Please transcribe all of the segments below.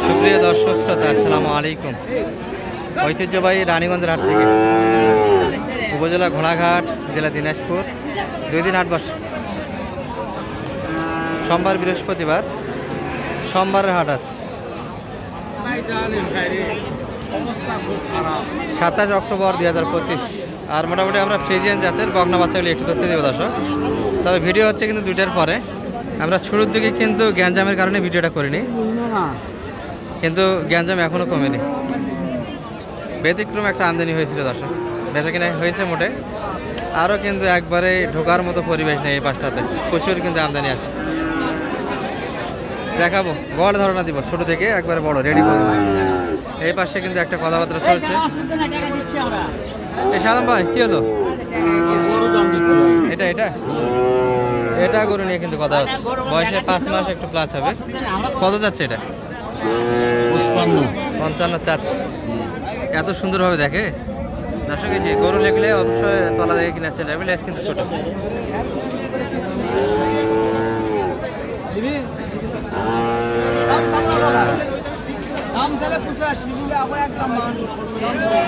সুপ্রিয় দর্শক শ্রোতা, আসসালামু আলাইকুম। ঐতিহ্যবাহী রানীগঞ্জের হাট থেকে, উপজেলা ঘোড়াঘাট, জেলা দিনাজপুর, 2 দিন হাট বসে। সোমবার, বৃহস্পতিবার, সোমবারের হাট আছে 27 অক্টোবর 2025। আর মোটামুটি আমরা ফ্রিজিয়ান জাতের বকনা বাচ্চাগুলি একটু তথ্য দেবো দর্শক। তবে ভিডিও হচ্ছে কিন্তু 2টার পরে। আমরা শুরুর দিকে কিন্তু গ্যাঞ্জামের কারণে ভিডিওটা করিনি, কিন্তু গ্যাঞ্জাম এখনও কমেনি। ব্যতিক্রম একটা আমদানি হয়েছিল দর্শক, বেচা কিনা হয়েছে মোটে। আরও কিন্তু একবারে ঢোকার মতো পরিবেশ নেই এই পাশটাতে, প্রচুর কিন্তু আমদানি আছে। দেখাবো, বড় ধারণা দিব, ছোটো থেকে একবারে বড় রেডি করবো। এই পাশে কিন্তু একটা কথাবার্তা চলছে। এই সালাম ভাই, কি হলো? এটা এটা এটা গরু নিয়ে কিন্তু কথা হচ্ছে। বয়সে 5 মাস একটু প্লাস হবে। কত যাচ্ছে এটা? 55 চাচ্ছে। এত সুন্দরভাবে দেখে দর্শক। এই যে গরু লেগলে অবশ্যই তলা দেখে কিনা চেষ্টা হবে, লেজ কিন্তু ছোট।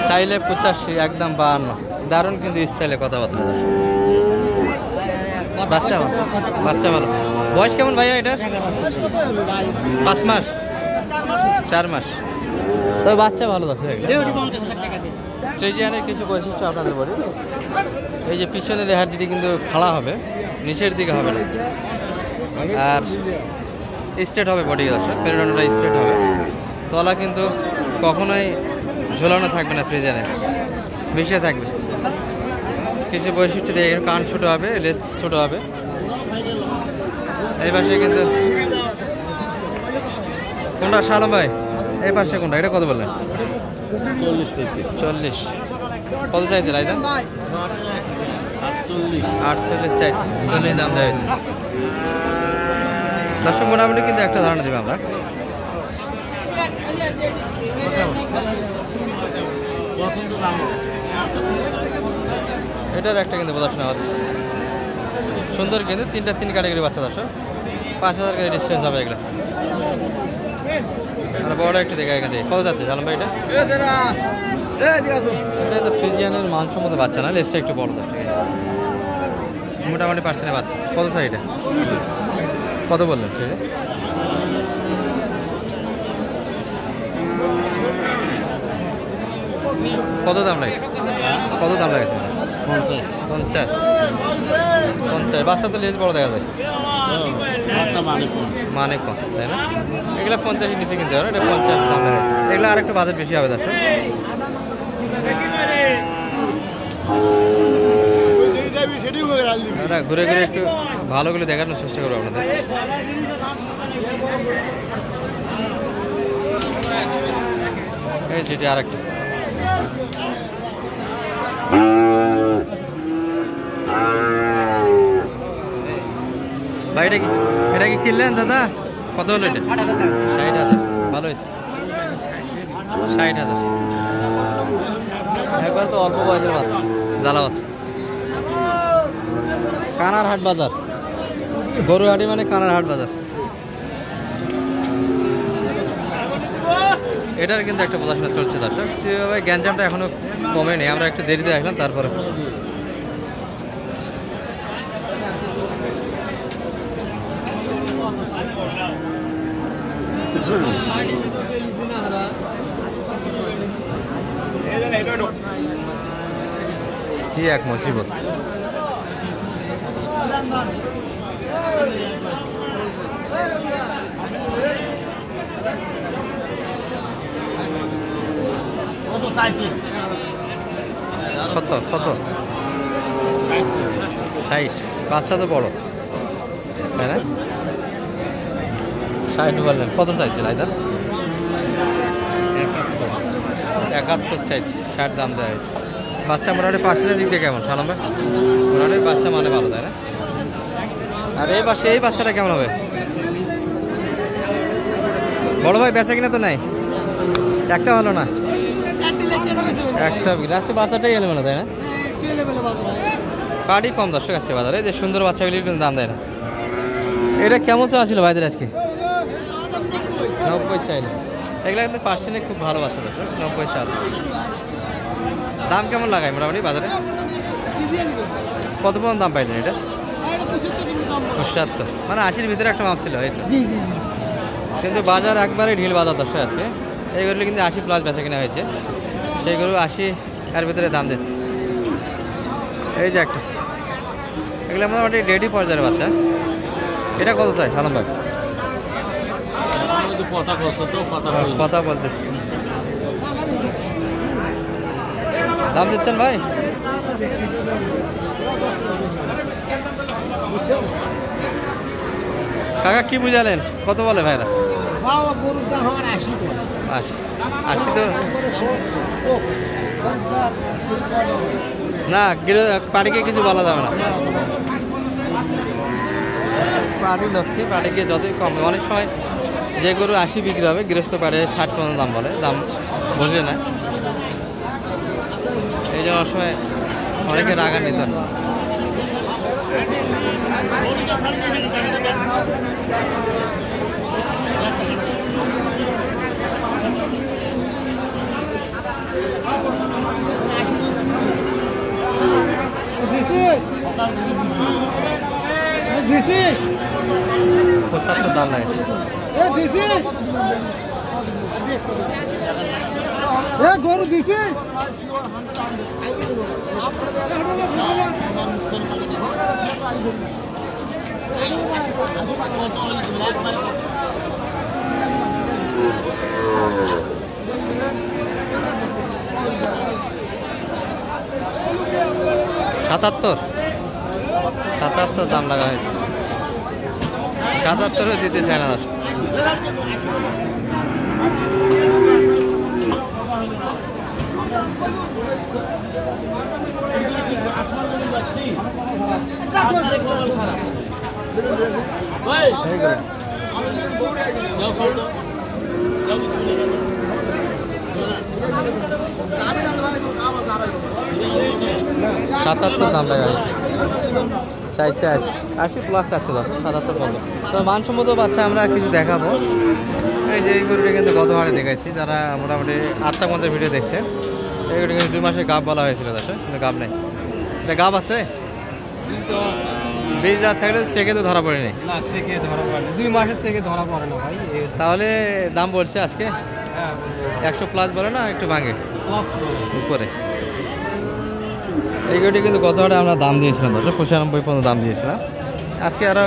চাইলে 85, একদম 52। দারুণ কিন্তু স্টাইলে কথাবার্তা দর্শক। বাচ্চা বাচ্চা ভালো। বয়স কেমন ভাইয়া এটার? 5 মাস 4 মাস। তবে বাচ্চা ভালো দর্শক। ফ্রিজিয়ানের কিছু বৈশিষ্ট্য আপনাদের বলি। এই যে পিছনের হাড্ডিটি কিন্তু খাড়া হবে, নিচের দিকে হবে না। আর স্ট্রেট হবে বডি দর্শক, পেরোডনটা স্ট্রেট হবে। তলা কিন্তু কখনোই ঝোলানো থাকবে না, ফ্রিজিয়ানে মিশে থাকবে। কিছু বৈশিষ্ট্য দিয়ে কান ছোটো হবে, লেজ ছোটো হবে। এই পাশে কিন্তু কোনটা সালাম ভাই? এই পাশে কোনটা? এটা কত বললেন? 40। কত চাইছে রাইজান? 48 চাইছে। 40 দাম দেওয়া হয়েছে দর্শক। মোটামুটি কিন্তু একটা ধারণা দেবো আমরা। এটার একটা কিন্তু প্রদর্শন হচ্ছে সুন্দর, কিন্তু 3 ক্যাটাগরি বাচ্চা দর্শক। 5000 করে ডিস্টেন্স হবে এগুলো। মানে বড় একটু দেখা এখান থেকে। কত যাচ্ছে সালাম ভাই এটা? এটা তো ফ্রিজিয়ানের মানসম্মত বাচ্চা না, লেজটা একটু বড় দর্শক। মোটামুটি 5 বাচ্চা। কত চাই এটা? কত বললেন? কত দাম লাগে? কত দাম লাগেছে? 50। বাচ্চা তো লেজ বড় দেখা যায়, মানে কম, তাই না? এগুলো 50 নিচে কিনতে হবে। এটা 50 দাম লাগাইছে। এগুলো আর একটু বাজেট বেশি হবে দর্শক। ঘুরে ঘুরে একটু ভালোগুলো দেখানোর চেষ্টা করবো আপনাদের। এই যেটি আর একটা ভাই, এটা কি কিনলেন দাদা? কত হলো এটা? 60,000। ভালো হয়েছে, 60,000। একবার তো অল্প বয়সের বাচ্চা, জ্বালা বাচ্চা। কানার হাট বাজার, গরু হাটি মানে কানার হাট বাজার। এটার কিন্তু একটা প্রদর্শন চলছে দর্শক। গ্যাঞ্জামটা এখনো কমেনি, আমরা একটু দেরিতে আসলাম। তারপরে কি এক মুসিবত। কত কত? 60। বাচ্চা তো বড়, তাই না? 60 বললেন। কত চাইছে রাইদার? 71 চাইছে। 60 দাম দেওয়া হয়েছে। বাচ্চা মোটামুটি পার্সেন্টের দিক দিয়ে কেমন সালাম ভাই? মোটামুটি বাচ্চা মানে ভালো, তাই না? আর এই পাশে এই বাচ্চাটা কেমন হবে বড় ভাই? বেচা কিনা তো নাই, একটা হলো না, একটা বিরাশি। বাচ্চাটাই এলো না, তাই না? পাটি কম দর্শক আসছে বাজারে। যে সুন্দর বাচ্চাগুলির কিন্তু দাম দেয় না। এটা কেমন চাওয়া ছিল ভাইদের আজকে? 90 চাইলে। এগুলো কিন্তু পার্সেন্টে খুব ভালো বাচ্চা দর্শক, 90 চাল। দাম কেমন লাগায় মোটামুটি বাজারে? কত পর্যন্ত দাম পাইলেন এটা? 75, মানে 80-র ভিতরে একটা মাপ ছিল, এই তো। কিন্তু বাজার একবারে ঢিল বাজার দর্শক আছে। এইগুলো কিন্তু 80+ বেচা কিনা হয়েছে, সেইগুলো 80-এর ভিতরে দাম দিচ্ছে। এই যে একটা, এগুলো মোটামুটি রেডি পর্যায়ের বাচ্চা। এটা কত চাই সালাম ভাই? কথা বলতেছি, দাম দিচ্ছেন ভাই? কাকা কি বুঝালেন, কত বলে ভাইরা? 80 তো না, পাড়িকে কিছু বলা যাবে না। পাড়ি লক্ষ্মী, পাড়িকে যতই কম, অনেক সময় যে গরু 80 বিক্রি হবে, গৃহস্থ পাড়ে 60 পর্যন্ত দাম বলে, দাম বুঝবে না। এই জন্য সময় অনেকে রাগান্বিত। পঁচাত্তর দাম লাগছে। গরু দিছিস? সাতাত্তর দাম লাগা হয়েছে, 77-ও দিতে চায় না। সাতাত্তর দাম লাগা হয়েছে, চাইছে 80+ চাচ্ছে 77 বললো। তো মানসম্মত বাচ্চা আমরা কিছু দেখাবো। এই যে এই গরুটা কিন্তু গত হারে দেখাচ্ছি, যারা মোটামুটি 8টা 50 ভিডিও দেখছে। এই গরুটা কিন্তু 2 মাসের গাব বলা হয়েছিল দর্শক, কিন্তু গাব নেই। এটা গাব আছে, বীজ যা থাকলে চেকে তো ধরা পড়েনি। 2 মাসের থেকে ধরা পড়ে না ভাই। তাহলে দাম বলছে আজকে 100+ বলে না, একটু ভাঙে উপরে। এই গরুটি কিন্তু গত হারে আমরা দাম দিয়েছিলাম দর্শক, 95 পর্যন্ত দাম দিয়েছিলাম। আজকে আরও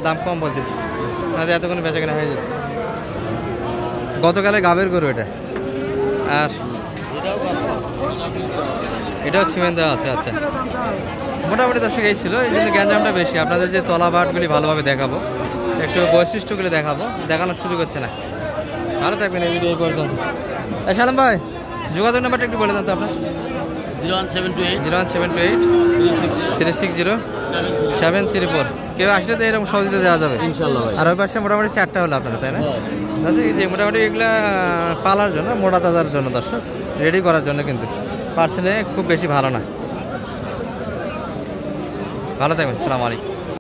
দাম কম বলতেছি, মানে এতক্ষণ বেচা কেনা হয়ে যেত। গতকালে গাবের গরু এটা, আর এটাও সিমেন্ট দেওয়া আছে। আচ্ছা, মোটামুটি দর্শক এই ছিল। এই জন্য গ্যাঞ্জামটা বেশি। আপনাদের যে তলাবাটগুলি ভালোভাবে দেখাবো, একটু বৈশিষ্ট্যগুলি দেখাবো, দেখানোর সুযোগ হচ্ছে না। ভালো থাকবেন এই ভিডিও পর্যন্ত। সালাম ভাই, যোগাযোগ নাম্বারটা একটু বলে দেন তো আপনার। 01728 360 734। কেউ আসলে তো এরকম সহযোগিতা দেওয়া যাবে ইনশাআল্লাহ ভাই। আর ওই পাশে মোটামুটি 4টা হলো আপনাদের, তাই না? দর্শক এই যে মোটামুটি এগুলা পালার জন্য, মোটা তাজার জন্য দর্শক, রেডি করার জন্য, কিন্তু পার্সেন্টে খুব বেশি ভালো না। ভালো থাকবেন, আসসালামু আলাইকুম।